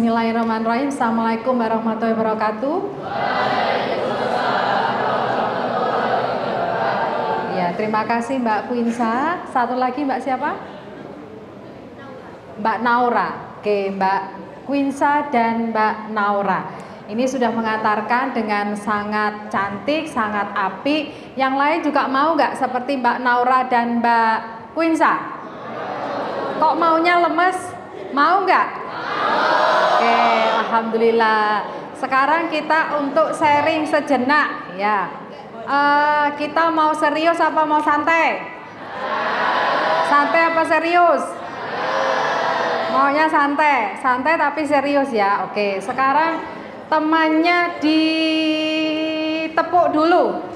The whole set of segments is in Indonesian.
Bismillahirrahmanirrahim. Assalamualaikum warahmatullahi wabarakatuh. Ya, terima kasih Mbak Quinsa. Satu lagi Mbak siapa? Mbak Naura. Oke, Mbak Quinsa dan Mbak Naura. Ini sudah mengantarkan dengan sangat cantik, sangat apik. Yang lain juga mau nggak seperti Mbak Naura dan Mbak Quinsa? Kok maunya lemes? Mau nggak? Oke, alhamdulillah. Sekarang kita untuk sharing sejenak, ya. Kita mau serius apa mau santai? Santai apa serius? Maunya santai, santai tapi serius ya. Oke, sekarang temannya ditepuk dulu.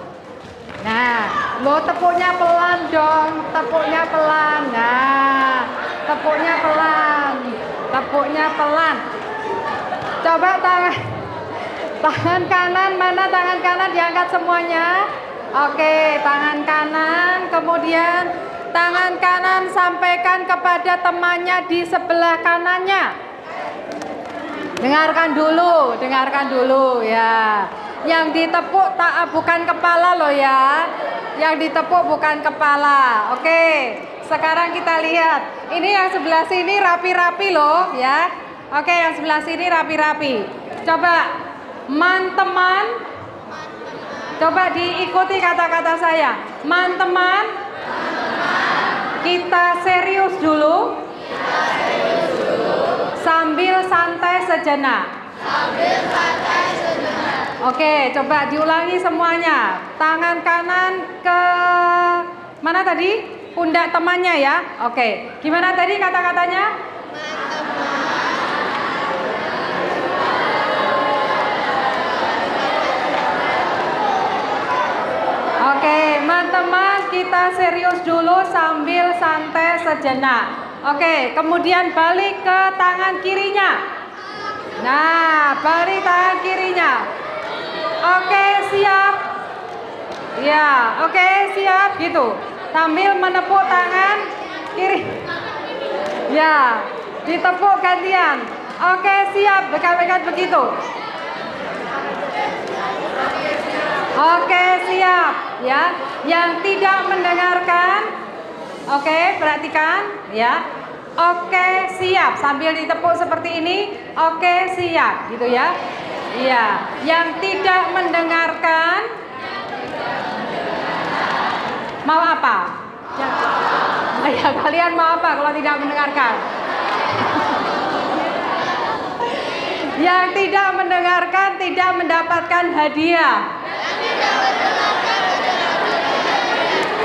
Nah, lo tepuknya pelan dong, tepuknya pelan. Nah, tepuknya pelan, tepuknya pelan. Coba tangan kanan, mana tangan kanan diangkat semuanya. Oke, tangan kanan, kemudian tangan kanan sampaikan kepada temannya di sebelah kanannya. Dengarkan dulu ya. Yang ditepuk bukan kepala loh ya. Yang ditepuk bukan kepala. Oke, sekarang kita lihat. Ini yang sebelah sini rapi-rapi loh ya. Oke, yang sebelah sini rapi-rapi. Coba teman, coba diikuti kata-kata saya. Teman, kita serius dulu. Sambil santai sejenak. Oke, coba diulangi semuanya. Tangan kanan ke mana tadi? Pundak temannya ya. Oke, gimana tadi kata-katanya? Oke, teman-teman, kita serius dulu sambil santai sejenak. Oke, kemudian balik ke tangan kirinya. Nah, balik tangan kirinya. Oke, siap. Ya, oke, siap gitu. Sambil menepuk tangan kiri. Ya, ditepuk gantian. Oke, siap. Dekat-dekat begitu. Oke, siap. Ya, yang tidak mendengarkan. Oke, perhatikan ya. Oke, siap. Sambil ditepuk seperti ini. Oke, siap, gitu ya. Iya, yang tidak mendengarkan mau apa? Ya, kalian mau apa kalau tidak mendengarkan? Yang tidak mendengarkan tidak mendapatkan hadiah.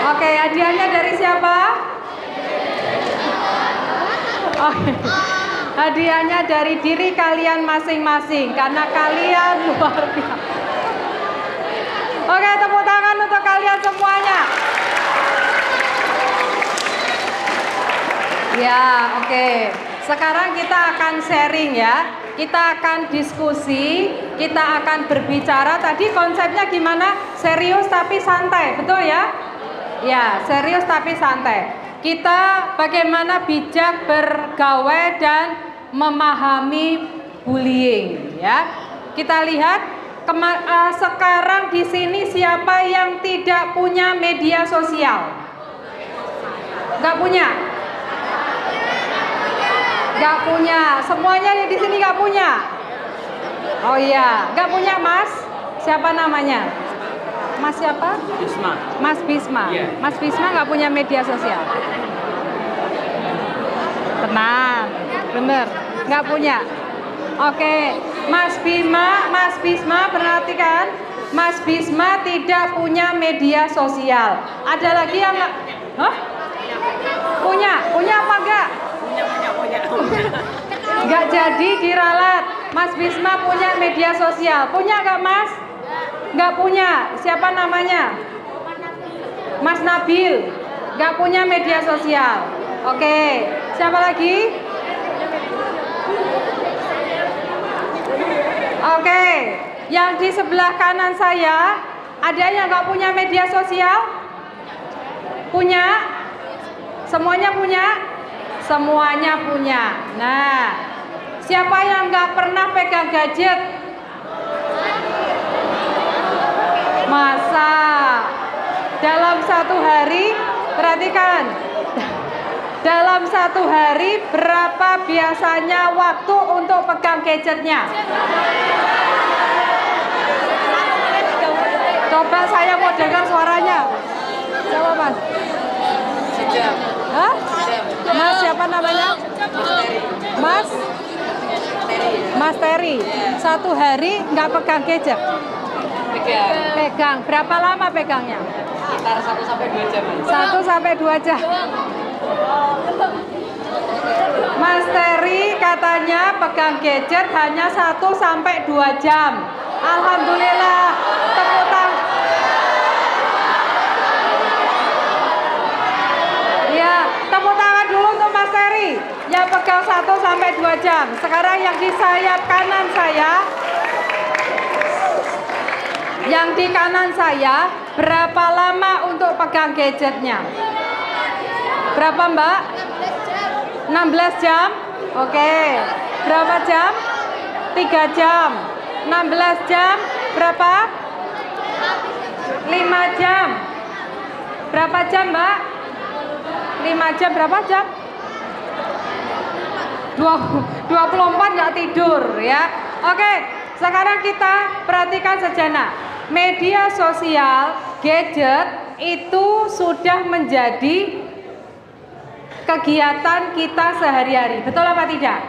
Oke, hadiahnya dari siapa? Oke. Hadiahnya dari diri kalian masing-masing karena kalian luar biasa. Oke, tepuk tangan untuk kalian semuanya. Ya, oke. Sekarang kita akan sharing ya. Kita akan diskusi, kita akan berbicara. Tadi konsepnya gimana? Serius tapi santai, betul ya? Ya, serius tapi santai. Kita bagaimana bijak bergaul dan memahami bullying ya. Kita lihat sekarang di sini siapa yang tidak punya media sosial? Enggak punya? Enggak punya. Semuanya di sini enggak punya. Oh iya, enggak punya Mas? Siapa namanya? Mas siapa? Bisma. Mas Bisma. Yeah. Mas Bisma nggak punya media sosial. Tenang, bener, nggak punya. Oke, Mas Bisma perhatikan. Mas Bisma tidak punya media sosial. Ada lagi yang nggak? Hah? Punya apa enggak? Punya. Nggak jadi diralat. Mas Bisma punya media sosial. Punya nggak Mas? Nggak punya. Siapa namanya? Mas Nabil. Nggak punya media sosial. Oke. Siapa lagi? Oke. Yang di sebelah kanan saya ada yang nggak punya media sosial? Punya? Semuanya punya? Semuanya punya. Nah, Siapa yang nggak pernah pegang gadget? Masa? Dalam satu hari, perhatikan. Dalam satu hari berapa biasanya waktu untuk pegang gadgetnya? Coba saya mau dengar suaranya. Siapa Mas? Sejam. Hah? Mas siapa namanya? Mas? Mas Terry. Satu hari nggak pegang gadget? Pegang. Pegang. Berapa lama pegangnya? Sekitar 1-2 jam. 1-2 jam. Mas Terry katanya pegang gadget hanya 1-2 jam. Alhamdulillah. Tepuk tangan. Ya, tepuk tangan dulu untuk Mas Terry yang pegang 1-2 jam. Sekarang yang di sayap kanan saya. Yang di kanan saya, berapa lama untuk pegang gadgetnya? Berapa Mbak? 16 jam? Oke. Berapa jam? 3 jam. 16 jam berapa? 5 jam. Berapa jam Mbak? 5 jam berapa jam? 24 nggak tidur ya. Oke, sekarang kita perhatikan sejenak. Media sosial, gadget itu sudah menjadi kegiatan kita sehari-hari. Betul apa tidak?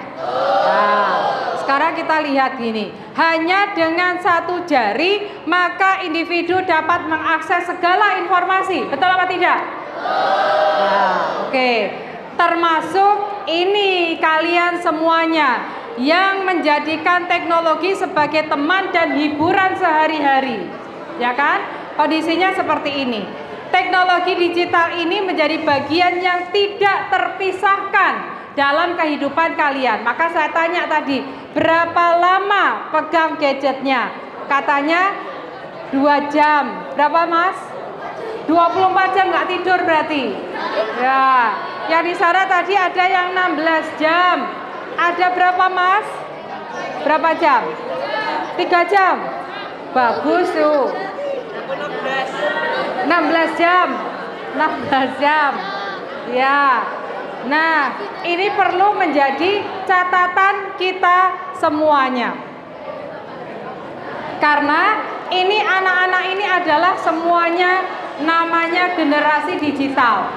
Nah, sekarang kita lihat gini. Hanya dengan satu jari maka individu dapat mengakses segala informasi. Betul apa tidak? Nah, oke. Termasuk ini kalian semuanya yang menjadikan teknologi sebagai teman dan hiburan sehari-hari. Ya kan? Kondisinya seperti ini. Teknologi digital ini menjadi bagian yang tidak terpisahkan dalam kehidupan kalian. Maka saya tanya tadi, berapa lama pegang gadgetnya? Katanya 2 jam. Berapa Mas? 24 jam nggak tidur berarti? Ya, yang di sana tadi ada yang 16 jam. Ada berapa Mas? Berapa jam? 3 jam. Bagus tuh. 16 jam. 16 jam. Ya. Nah, ini perlu menjadi catatan kita semuanya. Karena ini anak-anak ini adalah semuanya namanya generasi digital.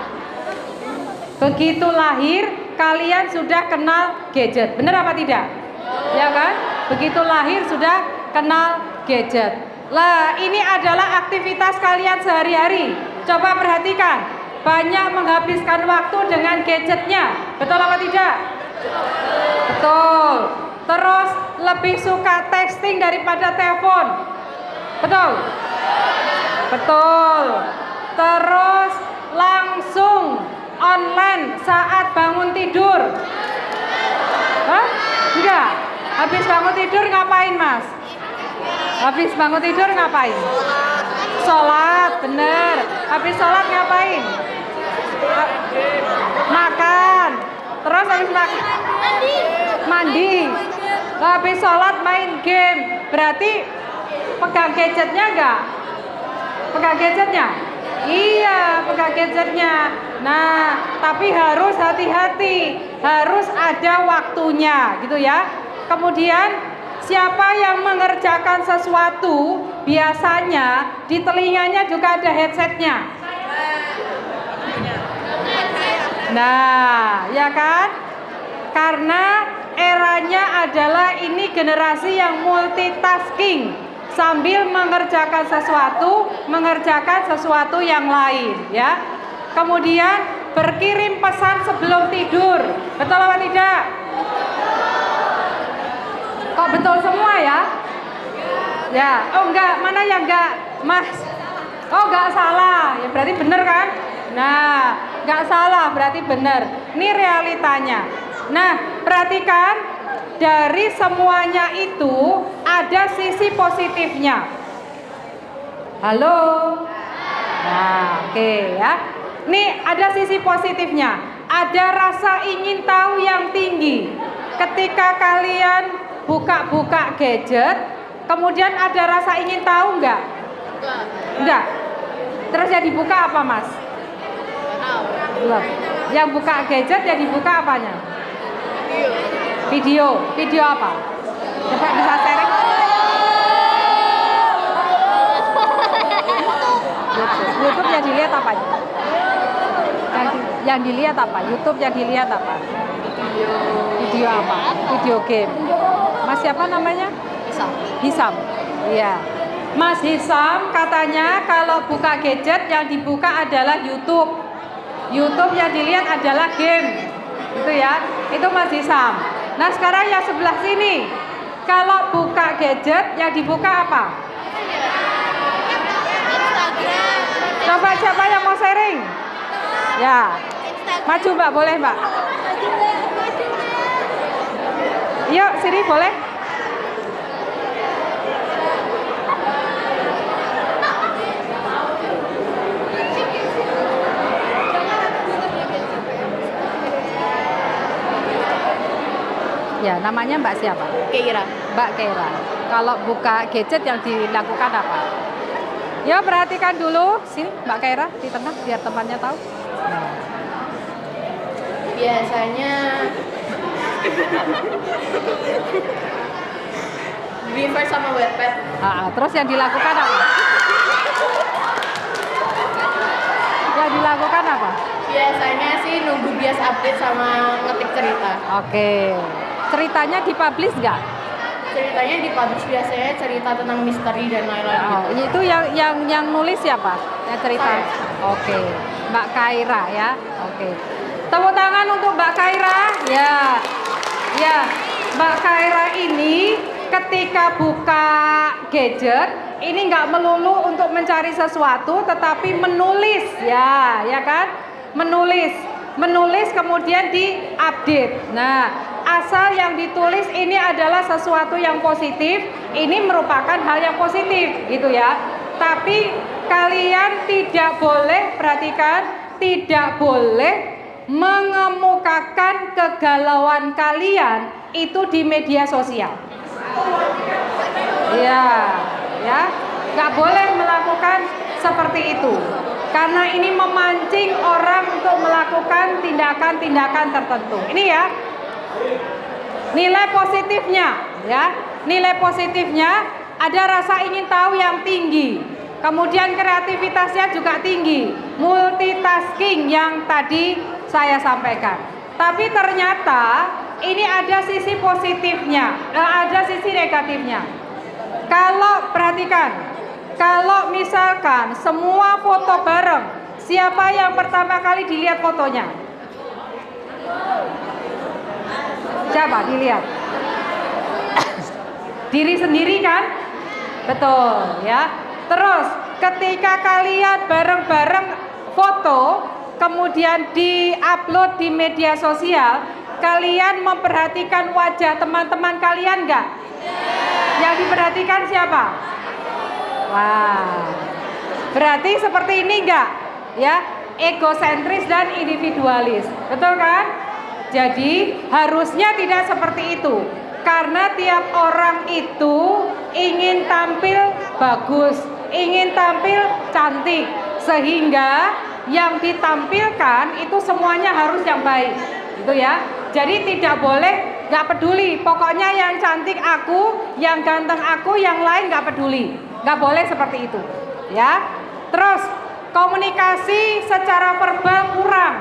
Begitu lahir kalian sudah kenal gadget. Benar apa tidak? Ya kan? Begitu lahir sudah kenal gadget. Lah, ini adalah aktivitas kalian sehari-hari. Coba perhatikan, banyak menghabiskan waktu dengan gadgetnya. Betul apa tidak? Betul. Terus lebih suka texting daripada telepon. Betul? Betul. Terus langsung online saat bangun tidur. Hah? Enggak. Habis bangun tidur ngapain Mas? Habis bangun tidur ngapain? Sholat, bener. Habis sholat ngapain? Makan. Terus habis makan? Mandi. Habis sholat main game. Berarti pegang gadgetnya enggak? Pegang gadgetnya? Iya, pegang gadgetnya. Nah, tapi harus hati-hati. Harus ada waktunya, gitu ya. Kemudian siapa yang mengerjakan sesuatu, biasanya di telinganya juga ada headsetnya. Nah, ya kan? Karena eranya adalah ini generasi yang multitasking, sambil mengerjakan sesuatu yang lain, ya. Kemudian berkirim pesan sebelum tidur. Betul apa tidak? Kok betul semua ya? Ya, oh enggak, mana yang enggak, Mas? Oh enggak salah, ya berarti benar kan? Nah, enggak salah berarti benar. Ini realitanya. Nah, perhatikan, dari semuanya itu ada sisi positifnya. Halo? Nah, oke ya. Nih ada sisi positifnya. Ada rasa ingin tahu yang tinggi. ketika kalian buka-buka gadget, kemudian ada rasa ingin tahu nggak? Enggak. Terus yang dibuka apa, Mas? Belum. Yang buka gadget yang dibuka apanya? Video. Video apa? Coba bisa sharing? YouTube yang dilihat apanya? Yang dilihat apa? YouTube yang dilihat apa? Video apa? Video game. Mas siapa namanya? Hisam. Iya. Mas Hisam katanya kalau buka gadget yang dibuka adalah YouTube. YouTube yang dilihat adalah game. Gitu ya. Itu Mas Hisam. Nah, sekarang yang sebelah sini. Kalau buka gadget yang dibuka apa? Coba siapa yang mau sharing? Ya. Maju Mbak, boleh Mbak? Yuk, sini boleh? Ya, namanya Mbak siapa? Keira. Mbak Keira. Kalau buka gadget yang dilakukan apa? Ya, perhatikan dulu. Sini Mbak Keira di tengah biar temannya tahu. Nah. Biasanya Weverse sama Wattpad. Terus yang dilakukan apa? Yang dilakukan apa? Biasanya sih nunggu bias update sama ngetik cerita. Oke. Ceritanya dipublish nggak? Ceritanya dipublish biasanya cerita tentang misteri dan lain-lain gitu. Itu yang nulis siapa? Yang cerita? Saya. Oke. Mbak Kaira ya. Oke. Tepuk tangan untuk Mbak Kaira. Ya. Ya. Mbak Kaira ini ketika buka gadget ini nggak melulu untuk mencari sesuatu, tetapi menulis ya kan? Menulis kemudian diupdate. Nah, asal yang ditulis ini adalah sesuatu yang positif, ini merupakan hal yang positif gitu ya. Tapi kalian tidak boleh, perhatikan, tidak boleh mengemukakan kegalauan kalian itu di media sosial. Ya, nggak boleh melakukan seperti itu. Karena ini memancing orang untuk melakukan tindakan-tindakan tertentu. Ini ya, nilai positifnya ya. Nilai positifnya ada rasa ingin tahu yang tinggi. Kemudian kreativitasnya juga tinggi. Multitasking yang tadi saya sampaikan. Tapi ternyata ini ada sisi positifnya, ada sisi negatifnya. Kalau perhatikan, kalau misalkan semua foto bareng, siapa yang pertama kali dilihat fotonya? Siapa dilihat? Diri sendiri kan? Betul ya. Terus ketika kalian bareng-bareng foto, kemudian di-upload di media sosial, kalian memperhatikan wajah teman-teman kalian nggak? Yang diperhatikan siapa? Wah, berarti seperti ini enggak? Ya, egosentris dan individualis. Betul kan? Jadi harusnya tidak seperti itu. Karena tiap orang itu ingin tampil bagus, ingin tampil cantik. Sehingga yang ditampilkan itu semuanya harus yang baik. Gitu ya. Jadi tidak boleh, nggak peduli. Pokoknya yang cantik aku, yang ganteng aku, yang lain nggak peduli. Nggak boleh seperti itu, ya. Terus komunikasi secara verbal kurang,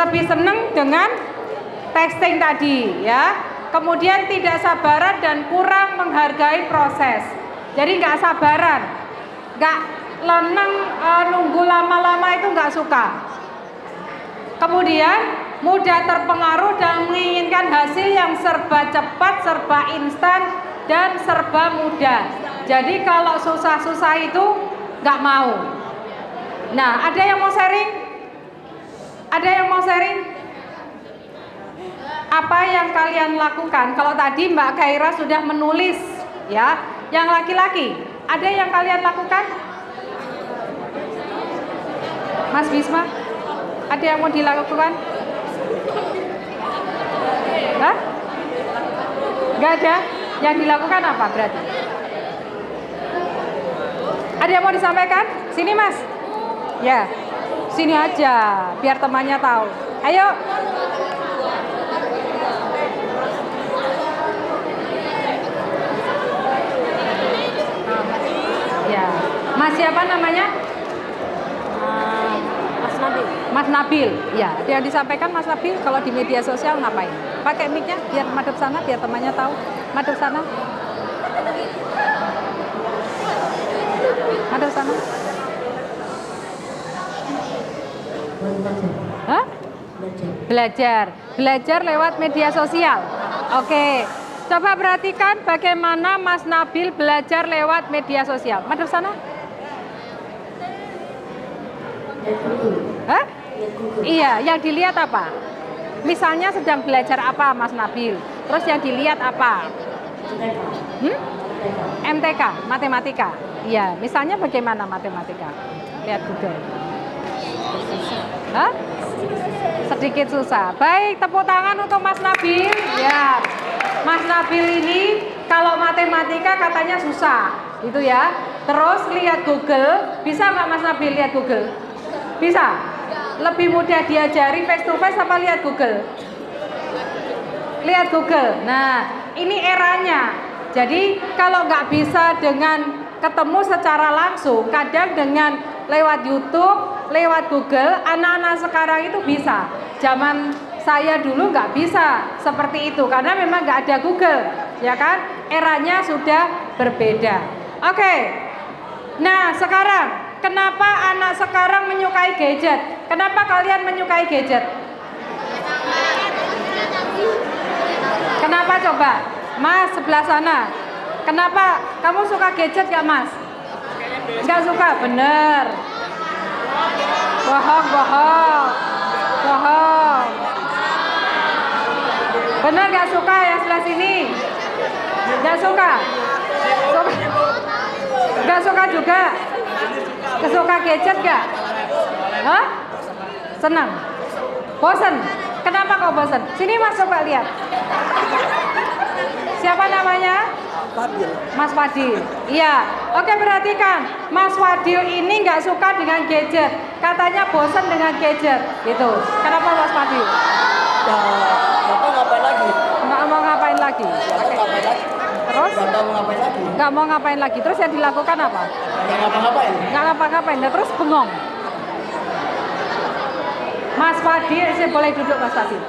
lebih seneng dengan texting tadi, ya. Kemudian tidak sabaran dan kurang menghargai proses. Jadi nggak sabaran, nggak leneng, nunggu lama-lama itu nggak suka. Kemudian mudah terpengaruh dan menginginkan hasil yang serba cepat, serba instan, dan serba mudah. Jadi kalau susah-susah itu nggak mau. Nah, ada yang mau sharing? Ada yang mau sharing? Apa yang kalian lakukan? Kalau tadi Mbak Kaira sudah menulis, ya. Yang laki-laki, ada yang kalian lakukan? Mas Bisma, ada yang mau dilakukan? Hah? Nggak ada? Yang dilakukan apa berarti? Ada yang mau disampaikan? Sini Mas. Ya, sini aja, biar temannya tahu. Ayo. Ya, Mas siapa namanya? Mas Nabil. Mas Nabil. Ya, yang disampaikan Mas Nabil kalau di media sosial ngapain? Pakai mic-nya biar madep sana, biar temannya tahu. Madep sana. Madep sana. Hah? Belajar lewat media sosial. Oke. Coba perhatikan bagaimana Mas Nabil belajar lewat media sosial. Madep sana. Hah? Iya, yang dilihat apa? Misalnya sedang belajar apa Mas Nabil? Terus yang dilihat apa? MTK, matematika. Iya, misalnya bagaimana matematika? Lihat Google. Hah? Sedikit susah. Baik, tepuk tangan untuk Mas Nabil. Ya, Mas Nabil ini kalau matematika katanya susah, gitu ya. Terus lihat Google, bisa nggak Mas Nabil lihat Google? Bisa. Lebih mudah diajari face to face apa lihat Google? Lihat Google. Nah, ini eranya. Jadi kalau nggak bisa dengan ketemu secara langsung, kadang dengan lewat YouTube, lewat Google, anak-anak sekarang itu bisa. Zaman saya dulu nggak bisa seperti itu karena memang nggak ada Google, ya kan? Eranya sudah berbeda. Oke. Nah, sekarang kenapa anak sekarang menyukai gadget? Kenapa kalian menyukai gadget? Kenapa coba? Mas sebelah sana. Kenapa kamu suka gadget gak Mas? Gak suka? Bener. Bohong. Bener gak suka yang sebelah sini? Gak suka? Gak suka juga? Kesuka gadget gak? Hah? Senang? Bosen? Kenapa kau bosen? Sini Mas coba lihat. Siapa namanya? Fadil. Mas Fadil. Iya. Oke, perhatikan. Mas Fadil ini nggak suka dengan gadget. Katanya bosen dengan gadget. Gitu. Kenapa Mas Fadil? Ya, Bapak ngapain lagi? Nggak mau ngapain lagi. Bapak ngapain lagi? Terus? Nggak tahu ngapain lagi. Nggak mau ngapain lagi. Terus yang dilakukan apa? Nggak ngapa-ngapain. Nggak ngapa-ngapain. Nah, terus bengong. Mas Fadil, saya boleh duduk Mas Fadil.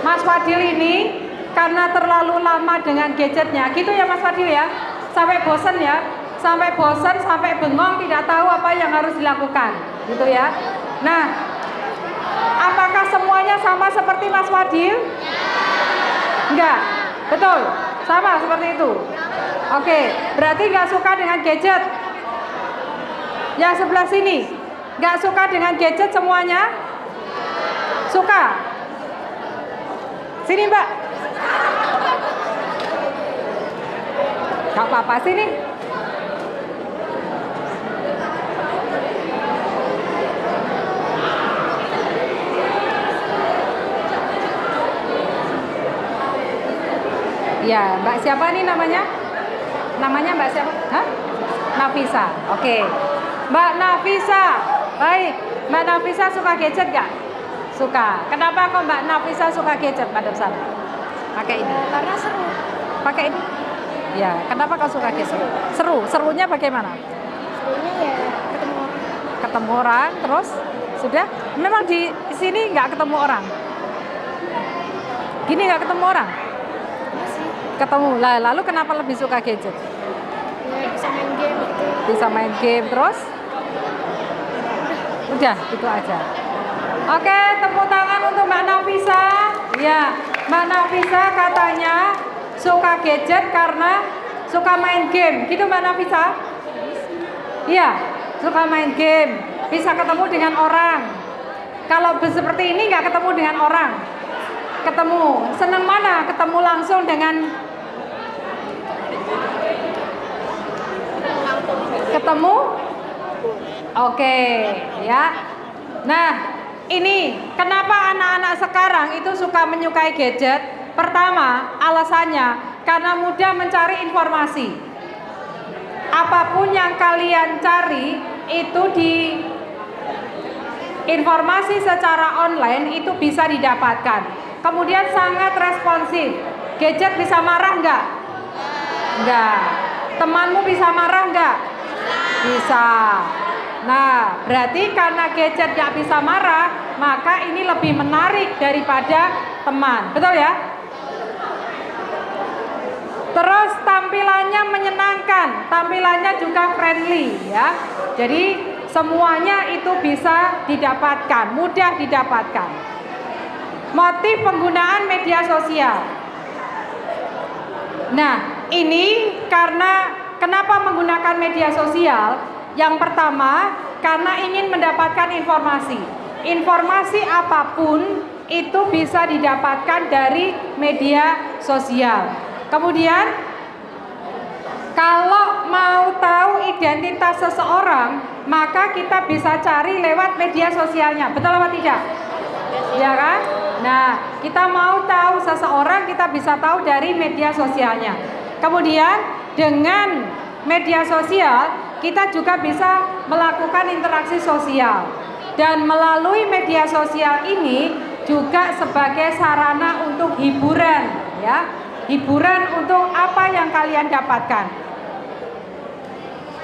Mas Fadil ini karena terlalu lama dengan gadgetnya, gitu ya Mas Fadil ya, sampai bosan ya, sampai bengong, tidak tahu apa yang harus dilakukan, gitu ya. Nah, apakah semuanya sama seperti Mas Fadil? Enggak, betul, sama seperti itu. Oke, berarti nggak suka dengan gadget. Yang sebelah sini, nggak suka dengan gadget semuanya? Suka? Sini Mbak. Gak apa-apa sini. Ya, Mbak siapa nih namanya? Namanya Mbak siapa? Hah? Nafisa. Oke. Mbak Nafisa. Baik. Mbak Nafisa suka gadget gak? Suka. Kenapa kok Mbak Nafisa suka gadget pada saat? Pakai ini. Karena seru. Pakai ini. Ya, kenapa kau suka gadget? Seru. Serunya bagaimana? Serunya ya ketemu orang. Ketemu orang, terus sudah. Memang di sini nggak ketemu orang. Gini nggak ketemu orang. Masih. Ketemu. Lah, lalu kenapa lebih suka gadget? Ya bisa main game gitu. Bisa main game terus? Udah, itu aja. Oke, tepuk tangan untuk Mbak Nafisa. Ya, Mbak Nafisa katanya suka gadget karena suka main game. Gitu Mbak Nafisa? Iya, suka main game. Bisa ketemu dengan orang. Kalau seperti ini nggak ketemu dengan orang. Ketemu. Senang mana? Ketemu langsung dengan ketemu? Oke, ya. Nah, ini kenapa anak-anak sekarang itu suka menyukai gadget? Pertama, alasannya karena mudah mencari informasi. Apapun yang kalian cari itu di informasi secara online itu bisa didapatkan. Kemudian sangat responsif. Gadget bisa marah nggak? Nggak. Temanmu bisa marah nggak? Bisa. Nah, berarti karena gadget nggak bisa marah, maka ini lebih menarik daripada teman. Betul ya? Terus tampilannya menyenangkan, tampilannya juga friendly ya. Jadi semuanya itu bisa didapatkan, mudah didapatkan. Motif penggunaan media sosial. Nah, ini karena kenapa menggunakan media sosial? Yang pertama, karena ingin mendapatkan informasi. Informasi apapun itu bisa didapatkan dari media sosial. Kemudian, kalau mau tahu identitas seseorang, maka kita bisa cari lewat media sosialnya. Betul apa tidak? Ya kan? Nah, kita mau tahu seseorang, kita bisa tahu dari media sosialnya. Kemudian, dengan media sosial, kita juga bisa melakukan interaksi sosial. Dan melalui media sosial ini juga sebagai sarana untuk hiburan, ya. Hiburan untuk apa yang kalian dapatkan.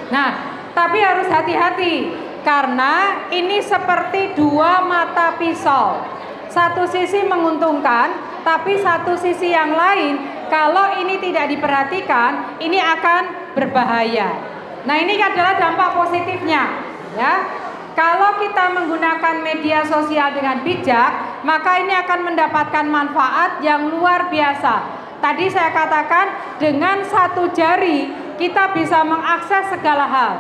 Nah, tapi harus hati-hati karena ini seperti dua mata pisau. Satu sisi menguntungkan, tapi satu sisi yang lain kalau ini tidak diperhatikan, ini akan berbahaya. Nah, ini adalah dampak positifnya, ya. Kalau kita menggunakan media sosial dengan bijak, maka ini akan mendapatkan manfaat yang luar biasa. Tadi saya katakan dengan satu jari kita bisa mengakses segala hal.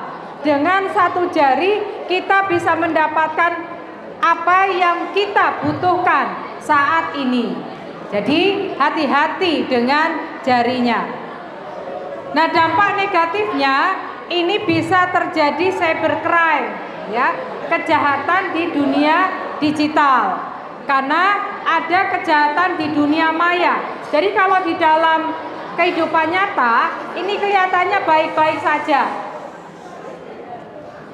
Dengan satu jari kita bisa mendapatkan apa yang kita butuhkan saat ini. Jadi hati-hati dengan jarinya. Nah, dampak negatifnya ini bisa terjadi cybercrime, ya, kejahatan di dunia digital. Karena ada kejahatan di dunia maya. Jadi kalau di dalam kehidupan nyata ini kelihatannya baik-baik saja.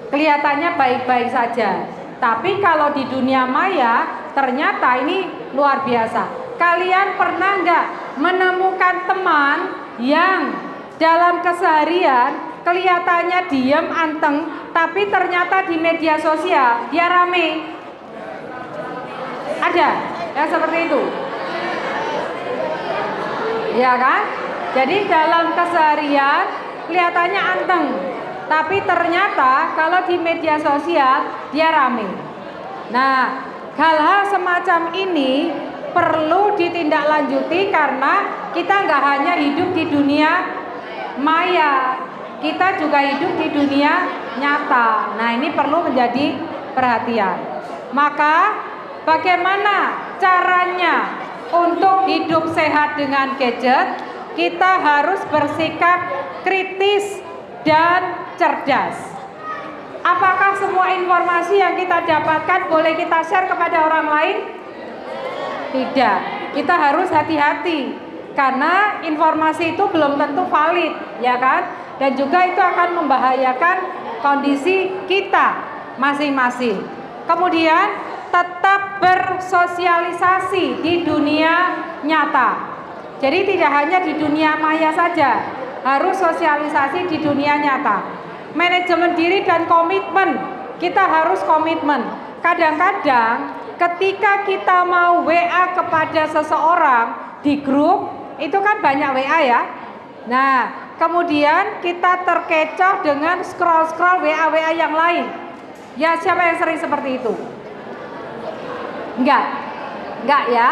Kelihatannya baik-baik saja. Tapi kalau di dunia maya ternyata ini luar biasa. Kalian pernah nggak menemukan teman yang dalam keseharian kelihatannya diam anteng, tapi ternyata di media sosial dia rame? Ada yang seperti itu, ya kan? Jadi dalam keseharian kelihatannya anteng, tapi ternyata kalau di media sosial dia rame. Nah, hal-hal semacam ini perlu ditindaklanjuti karena kita nggak hanya hidup di dunia maya, kita juga hidup di dunia nyata. Nah, ini perlu menjadi perhatian. Maka bagaimana caranya untuk hidup sehat dengan gadget? Kita harus bersikap kritis dan cerdas. Apakah semua informasi yang kita dapatkan boleh kita share kepada orang lain? Tidak. Kita harus hati-hati karena informasi itu belum tentu valid, ya kan? Dan juga itu akan membahayakan kondisi kita masing-masing. Kemudian tetap bersosialisasi di dunia nyata. Jadi tidak hanya di dunia maya saja, harus sosialisasi di dunia nyata. Manajemen diri dan komitmen, kita harus komitmen. Kadang-kadang ketika kita mau WA kepada seseorang di grup, itu kan banyak WA ya. Nah, kemudian kita terkecoh dengan scroll-scroll WA-WA yang lain. Ya, siapa yang sering seperti itu? Enggak ya.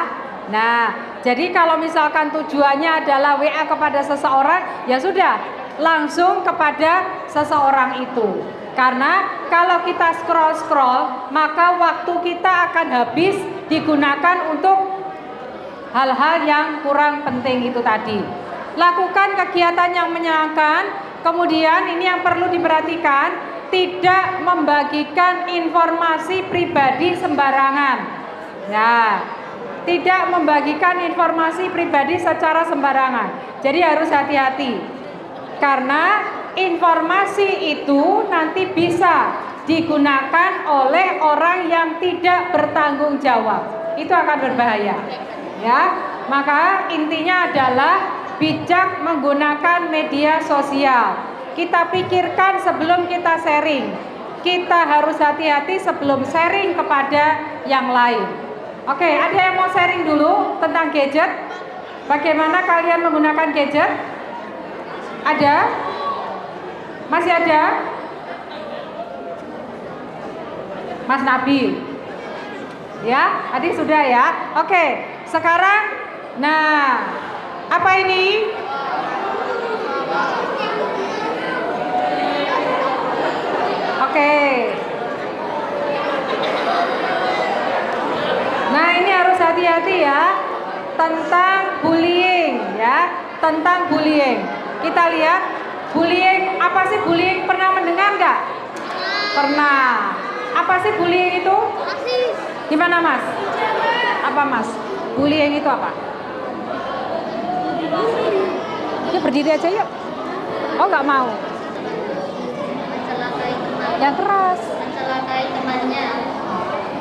Nah, jadi kalau misalkan tujuannya adalah WA kepada seseorang, ya sudah, langsung kepada seseorang itu. Karena kalau kita scroll-scroll, maka waktu kita akan habis digunakan untuk hal-hal yang kurang penting itu tadi. Lakukan kegiatan yang menyenangkan. Kemudian ini yang perlu diperhatikan, tidak membagikan informasi pribadi sembarangan. Nah, tidak membagikan informasi pribadi secara sembarangan. Jadi harus hati-hati. Karena informasi itu nanti bisa digunakan oleh orang yang tidak bertanggung jawab. Itu akan berbahaya. Ya. Maka intinya adalah bijak menggunakan media sosial. Kita pikirkan sebelum kita sharing. Kita harus hati-hati sebelum sharing kepada yang lain. Oke, ada yang mau sharing dulu tentang gadget? Bagaimana kalian menggunakan gadget? Ada? Masih ada? Mas Nabil? Ya, tadi sudah ya. Oke, sekarang, nah, apa ini? Oke. Nah, ini harus hati-hati ya tentang bullying ya, tentang bullying. Kita lihat bullying, apa sih bullying, pernah mendengar nggak? Pernah. Apa sih bullying itu? Gimana Mas? Apa Mas? Bullying itu apa? Ya berdiri aja yuk. Oh nggak mau? Yang keras. Mencelakai temannya.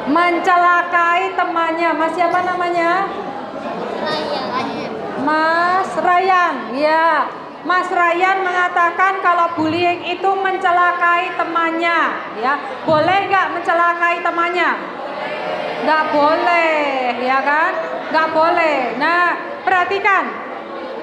Mencelakai temannya. Mas siapa namanya? Mas Ryan. Ya, Mas Ryan mengatakan kalau bullying itu mencelakai temannya. Ya, boleh nggak mencelakai temannya? Nggak boleh, ya kan? Nggak boleh. Nah, perhatikan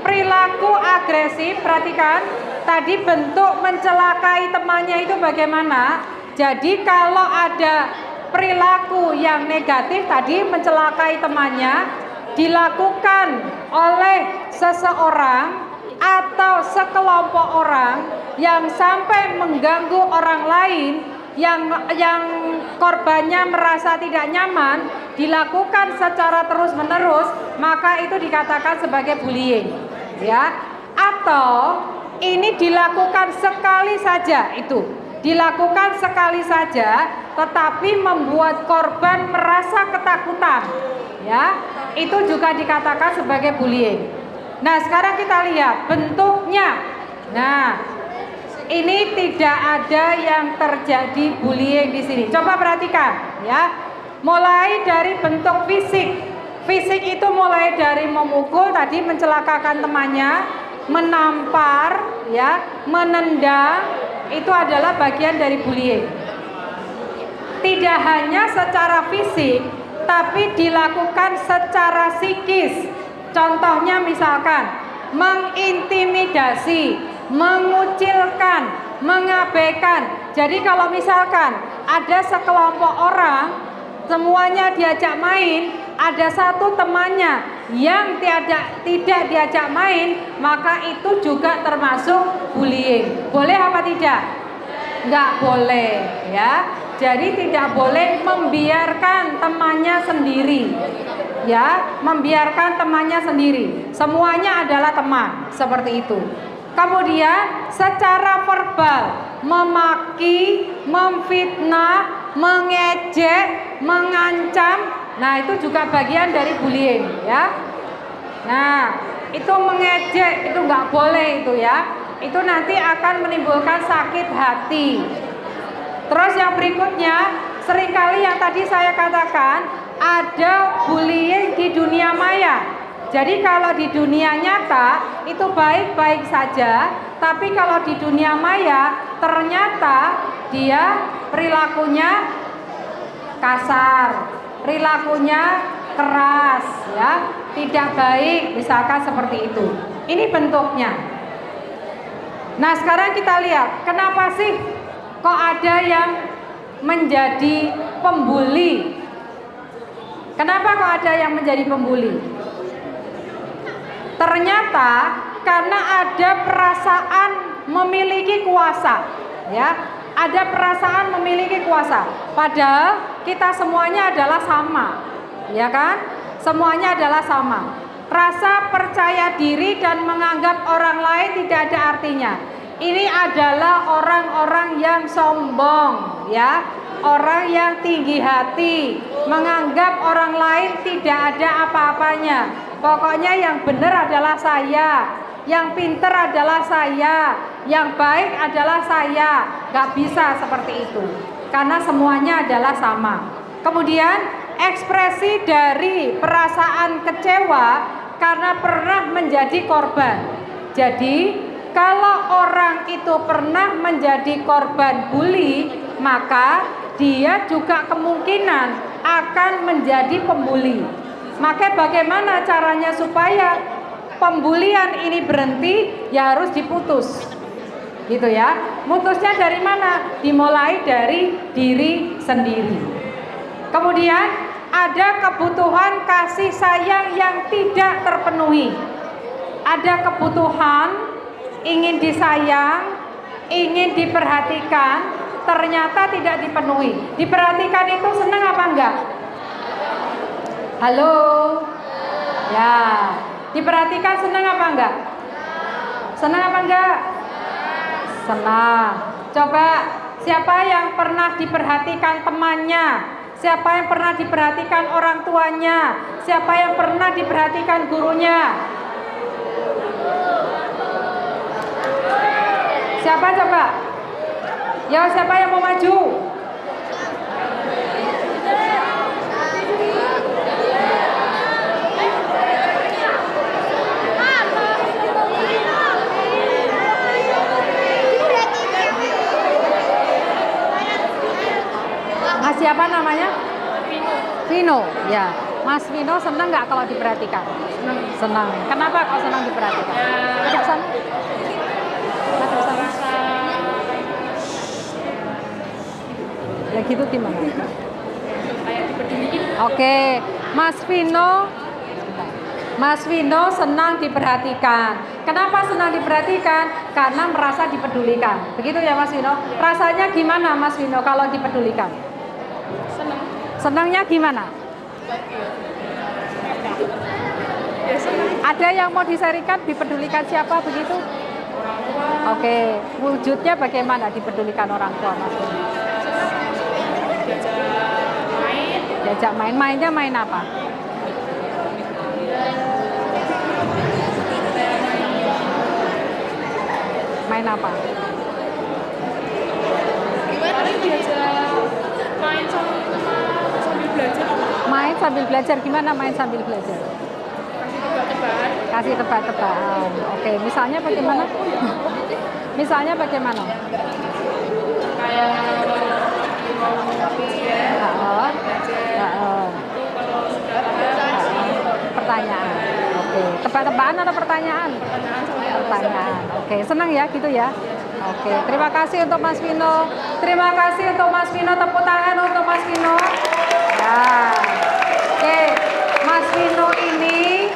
perilaku agresif. Perhatikan tadi bentuk mencelakai temannya itu bagaimana. Jadi kalau ada perilaku yang negatif tadi mencelakai temannya dilakukan oleh seseorang atau sekelompok orang yang sampai mengganggu orang lain, yang korbannya merasa tidak nyaman, dilakukan secara terus-menerus, maka itu dikatakan sebagai bullying, ya. Atau ini dilakukan sekali saja, itu dilakukan sekali saja, tetapi membuat korban merasa ketakutan, ya, itu juga dikatakan sebagai bullying. Nah, sekarang kita lihat bentuknya. Nah, ini tidak ada yang terjadi bullying di sini. Coba perhatikan, ya. Mulai dari bentuk fisik. Fisik itu mulai dari memukul tadi, mencelakakan temannya, menampar, ya, menendang, itu adalah bagian dari bullying. Tidak hanya secara fisik, tapi dilakukan secara psikis. Contohnya misalkan mengintimidasi, mengucilkan, mengabaikan. Jadi kalau misalkan ada sekelompok orang semuanya diajak main, ada satu temannya yang tidak diajak main, maka itu juga termasuk bullying. Boleh apa tidak? Nggak boleh, ya. Jadi tidak boleh membiarkan temannya sendiri, ya, membiarkan temannya sendiri. Semuanya adalah teman, seperti itu. Kemudian secara verbal, memaki, memfitnah, mengejek, mengancam. Nah, itu juga bagian dari bullying, ya. Nah, itu mengejek, itu nggak boleh itu, ya. Itu nanti akan menimbulkan sakit hati. Terus yang berikutnya, seringkali yang tadi saya katakan, ada bullying di dunia maya. Jadi kalau di dunia nyata itu baik-baik saja, tapi kalau di dunia maya ternyata dia perilakunya kasar, perilakunya keras, ya, tidak baik, misalkan seperti itu. Ini bentuknya. Nah, sekarang kita lihat, kenapa sih kok ada yang menjadi pembuli? Kenapa kok ada yang menjadi pembuli? Ternyata karena ada perasaan memiliki kuasa, ya. Ada perasaan memiliki kuasa. Padahal kita semuanya adalah sama, ya kan? Semuanya adalah sama. Rasa percaya diri dan menganggap orang lain tidak ada artinya. Ini adalah orang-orang yang sombong, ya. orang yang tinggi hati, menganggap orang lain tidak ada apa-apanya. Pokoknya yang benar adalah saya, yang pinter adalah saya, yang baik adalah saya. Gak bisa seperti itu, karena semuanya adalah sama. Kemudian ekspresi dari perasaan kecewa karena pernah menjadi korban. Jadi kalau orang itu pernah menjadi korban bully, maka dia juga kemungkinan akan menjadi pembuli. Maka bagaimana caranya supaya pembulian ini berhenti? Ya harus diputus, gitu ya. Mutusnya dari mana? Dimulai dari diri sendiri. Kemudian ada kebutuhan kasih sayang yang tidak terpenuhi. Ada kebutuhan ingin disayang, ingin diperhatikan, ternyata tidak dipenuhi. Diperhatikan itu senang apa enggak? Halo? Ya, diperhatikan senang apa enggak? Senang apa enggak? Senang. Coba, siapa yang pernah diperhatikan temannya? Siapa yang pernah diperhatikan orang tuanya? Siapa yang pernah diperhatikan gurunya? Siapa coba? Ya, siapa yang mau maju? Mas siapa namanya? Vino. Ya, Mas Vino senang nggak kalau diperhatikan? Senang. Kenapa kau senang diperhatikan? Ada pesan? Ada pesan? Ya gitu gimana? Kayak dipeduliin. Oke, Mas Vino. Mas Vino senang diperhatikan. Kenapa senang diperhatikan? Karena merasa dipedulikan. Begitu ya Mas Vino? Rasanya gimana Mas Vino kalau dipedulikan? Senang. Senangnya gimana? Ya senang. Ada yang mau diserikan dipedulikan siapa begitu? Oke, wujudnya bagaimana dipedulikan orang tua Mas Vino? Diajak main. Diajak main, mainnya main apa? Main apa? Gimana diajak main sambil belajar? Main sambil belajar, gimana main sambil belajar? Kasih tebak-tebakan. Kasih tebak-tebakan. Oke, misalnya bagaimana? Misalnya bagaimana? Kayak mau ujian, Heeh. Heeh. kalau sudah kasih Pertanyaan. Oke, tebak-tebakan atau pertanyaan? pertanyaan sama Pertanyaan. Oke, senang ya gitu ya. Oke, terima kasih untuk Mas Vino. Terima kasih untuk Mas Vino. Tepuk tangan untuk Mas Vino. Ya. Oke, Mas Vino ini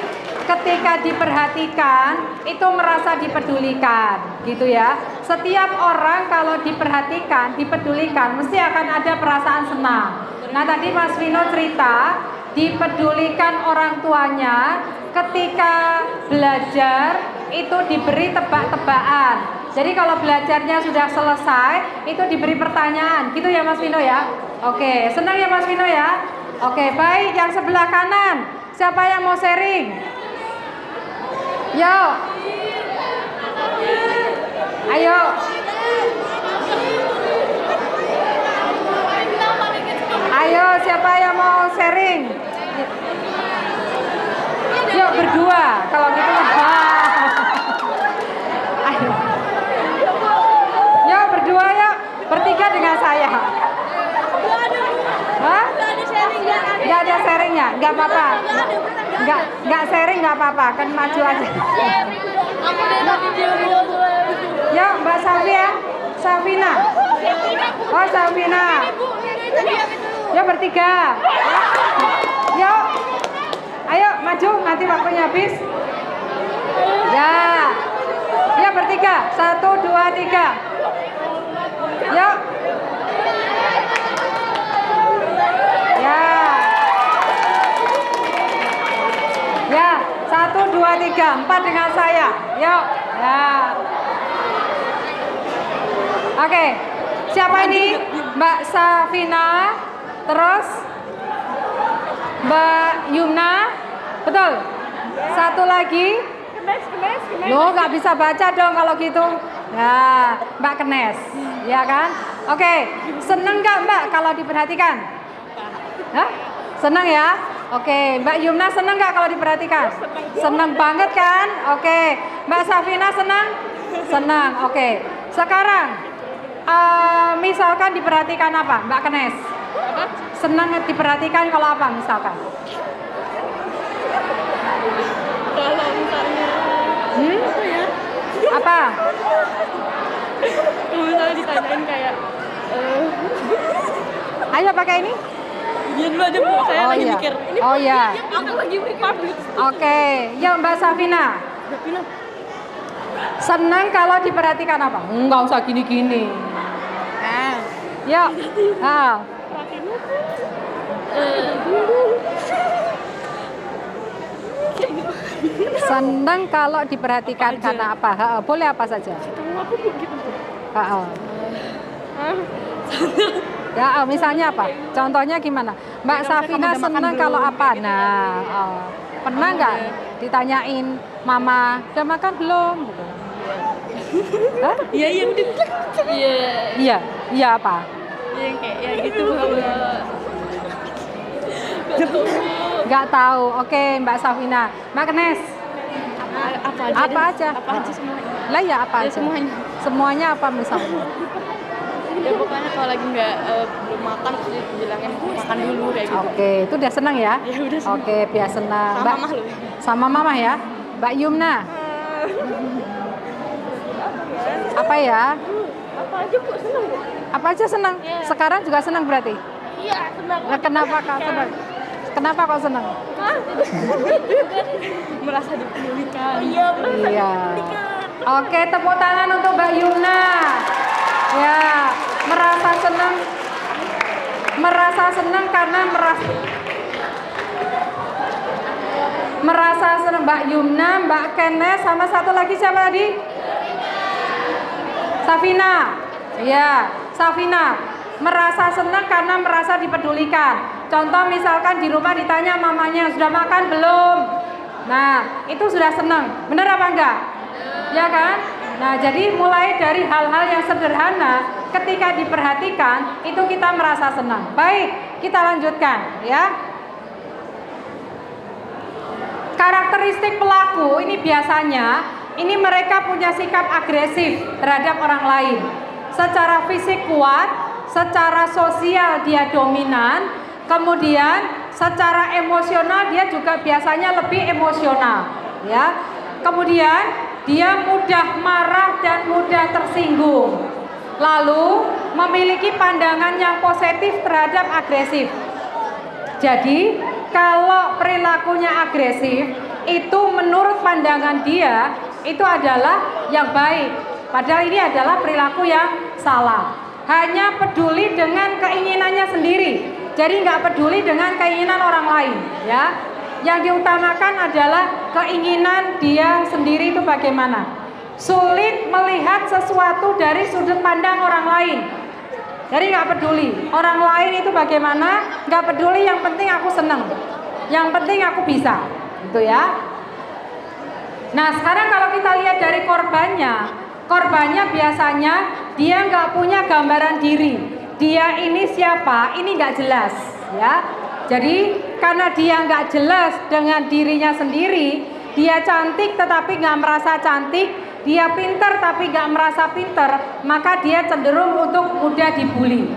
ketika diperhatikan itu merasa dipedulikan, gitu ya. Setiap orang kalau diperhatikan, dipedulikan, mesti akan ada perasaan senang. Nah, tadi Mas Vino cerita dipedulikan orang tuanya ketika belajar itu diberi tebak-tebakan. Jadi kalau belajarnya sudah selesai, itu diberi pertanyaan, gitu ya Mas Vino ya. Oke, senang ya Mas Vino ya. Oke, baik, yang sebelah kanan, siapa yang mau sharing? Yo. Ayo. Ayo, siapa yang mau sharing? Yuk berdua, kalau gitu. Ayo. Yuk berdua yuk, bertiga dengan saya. Hah? Gak ada sharingnya, nggak apa-apa. Nggak sharing nggak apa-apa, kan maju aja. Yuk Mbak Safia, Safina. Oh Safina. Yuk bertiga. Yuk. Ayo maju, nanti waktunya habis. Ya. Ya bertiga. 1, 2, 3. Yuk. Ya. Ya. 1, 2, 3. 4 dengan saya. Yuk. Ya. Oke. Siapa ini? Mbak Safina, terus Mbak Yumna, betul? Satu lagi. Loh, nggak bisa baca dong kalau gitu. Ya, Mbak Kenes, ya kan? Oke, seneng nggak Mbak kalau diperhatikan? Hah? Seneng ya? Oke, Mbak Yumna seneng nggak kalau diperhatikan? Seneng banget kan? Oke, Mbak Safina seneng? Seneng. Oke, sekarang misalkan diperhatikan apa, Mbak Kenes? Senang diperhatikan kalau apa misalkan? Kalau misalnya apa ya? Apa? Kalau misalnya ditanyain kayak Ayo pakai ini. dia dulu aja Bu, saya Oh lagi iya. mikir. Ini Oh iya. aku lagi public. Oke, ya Mbak Safina. Senang kalau diperhatikan apa? Enggak usah gini-gini. Yuk. Ah. Senang kalau diperhatikan karena apa? Boleh apa saja? Aku begitu Bu. Ya, misalnya apa? Contohnya gimana? Mbak Safina senang kalau apa? Nah, pernah nggak ditanyain Mama, udah makan belum? Gitu. Hah? Iya iya udah. Iya. Iya, iya apa? Yang kayak ya gitu Bu. Nggak tahu. Oke, Mbak Safina. Mbak Kenes, Apa aja? apa aja? Apa aja semuanya? Lah ya apa Ya, aja? semuanya. Semuanya apa misalnya? Ya pokoknya kalau lagi nggak belum makan terus bilangnya makan dulu kayak gitu. Oke, itu udah senang ya? Ya udah senang. Oke, biar senang. Sama Mama loh. Sama Mama ya? Mbak Yumna. Apa ya? Apa aja Bu senang Bu? Apa aja senang? Iya. Sekarang juga senang berarti? Iya senang. Nah, kenapa kau senang? Kenapa kau senang? Merasa dipedulikan. Iya Iya. Oke, tepuk tangan untuk Mbak Yumna. Ya, merasa senang karena merasa senang Mbak Yumna, Mbak Kenes, sama satu lagi siapa tadi? Safina. Ya, Safina merasa senang karena merasa dipedulikan. Contoh misalkan di rumah ditanya mamanya sudah makan belum? Nah, itu sudah senang. Benar apa enggak? Ya kan? Nah, jadi mulai dari hal-hal yang sederhana ketika diperhatikan itu kita merasa senang. Baik, kita lanjutkan ya. Karakteristik pelaku ini biasanya ini mereka punya sikap agresif terhadap orang lain. Secara fisik kuat, secara sosial dia dominan, kemudian secara emosional dia juga biasanya lebih emosional, ya. Kemudian dia mudah marah dan mudah tersinggung. Lalu memiliki pandangan yang positif terhadap agresif. Jadi kalau perilakunya agresif itu menurut pandangan dia itu adalah yang baik. Padahal ini adalah perilaku yang salah. Hanya peduli dengan keinginannya sendiri. Jadi nggak peduli dengan keinginan orang lain, ya. Yang diutamakan adalah keinginan dia sendiri itu bagaimana. Sulit melihat sesuatu dari sudut pandang orang lain. Jadi nggak peduli orang lain itu bagaimana, nggak peduli. Yang penting aku seneng, yang penting aku bisa, gitu ya. Nah sekarang kalau kita lihat dari korbannya biasanya dia nggak punya gambaran diri. Dia ini siapa? Ini nggak jelas, ya. Jadi karena dia nggak jelas dengan dirinya sendiri, dia cantik tetapi nggak merasa cantik, dia pinter tapi nggak merasa pinter, maka dia cenderung untuk mudah dibully.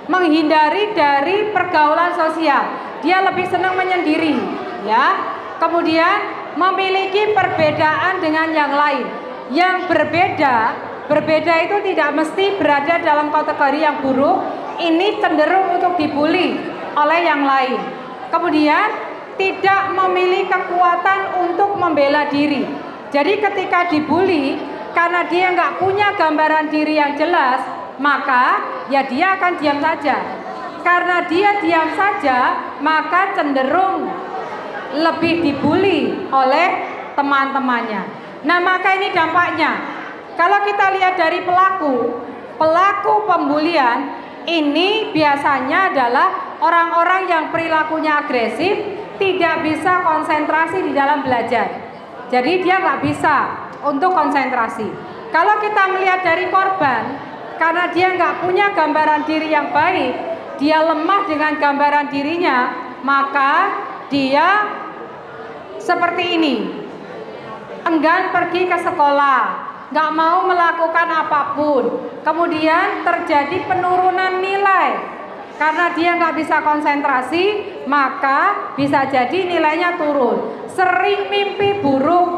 Menghindari dari pergaulan sosial, dia lebih senang menyendiri, ya. Kemudian memiliki perbedaan dengan yang lain. Yang berbeda itu tidak mesti berada dalam kategori yang buruk. Ini cenderung untuk dibully oleh yang lain. Kemudian tidak memiliki kekuatan untuk membela diri. Jadi ketika dibully, karena dia nggak punya gambaran diri yang jelas, maka ya dia akan diam saja. Karena dia diam saja, maka cenderung lebih dibully oleh teman-temannya. Nah maka ini dampaknya. Kalau kita lihat dari pelaku pembulian, Ini biasanya adalah orang-orang yang perilakunya agresif, tidak bisa konsentrasi di dalam belajar. Jadi dia nggak bisa untuk konsentrasi. Kalau kita melihat dari korban, karena dia nggak punya gambaran diri yang baik, dia lemah dengan gambaran dirinya, maka dia seperti ini, enggan pergi ke sekolah, nggak mau melakukan apapun, kemudian terjadi penurunan nilai. Karena dia nggak bisa konsentrasi, maka bisa jadi nilainya turun. Sering mimpi buruk,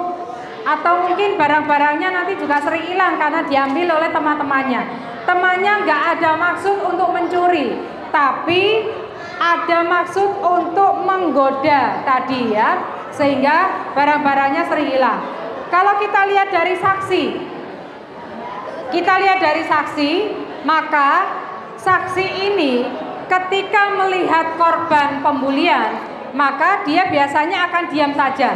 atau mungkin barang-barangnya nanti juga sering hilang karena diambil oleh teman-temannya. Temannya nggak ada maksud untuk mencuri, tapi ada maksud untuk menggoda tadi ya, sehingga barang-barangnya sering hilang. Kalau kita lihat dari saksi, maka saksi ini ketika melihat korban pembulian, maka dia biasanya akan diam saja.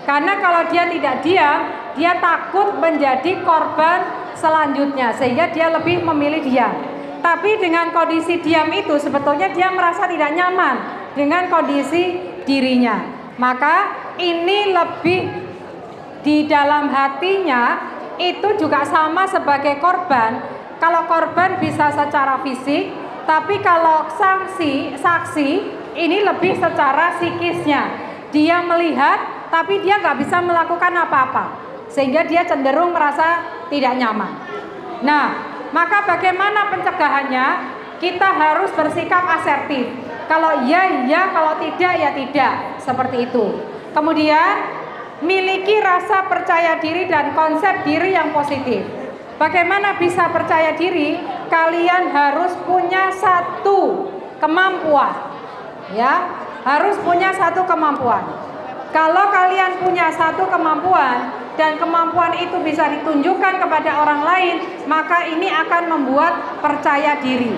Karena kalau dia tidak diam, dia takut menjadi korban selanjutnya, sehingga dia lebih memilih diam. Tapi dengan kondisi diam itu sebetulnya dia merasa tidak nyaman dengan kondisi dirinya. Maka ini lebih di dalam hatinya itu juga sama sebagai korban. Kalau korban bisa secara fisik, tapi kalau saksi ini lebih secara psikisnya. Dia melihat, tapi dia nggak bisa melakukan apa-apa, sehingga dia cenderung merasa tidak nyaman. Nah, maka bagaimana pencegahannya? Kita harus bersikap asertif. Kalau iya, iya, kalau tidak, ya tidak. Seperti itu. Kemudian, miliki rasa percaya diri dan konsep diri yang positif. Bagaimana bisa percaya diri? Kalian harus punya satu kemampuan. Ya, harus punya satu kemampuan. Kalau kalian punya satu kemampuan dan kemampuan itu bisa ditunjukkan kepada orang lain, maka ini akan membuat percaya diri.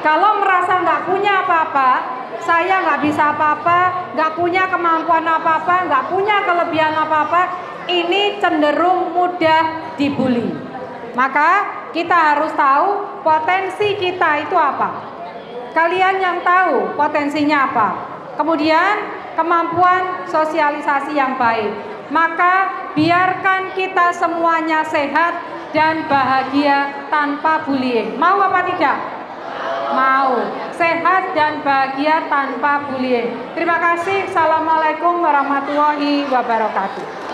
Kalau merasa nggak punya apa-apa, saya nggak bisa apa-apa, nggak punya kemampuan apa-apa, nggak punya kelebihan apa-apa, ini cenderung mudah dibully. Maka kita harus tahu potensi kita itu apa. Kalian yang tahu potensinya apa. Kemudian kemampuan sosialisasi yang baik. Maka biarkan kita semuanya sehat dan bahagia tanpa bullying. Mau apa tidak? Mau. Sehat dan bahagia tanpa bullying. Terima kasih. Assalamualaikum warahmatullahi wabarakatuh.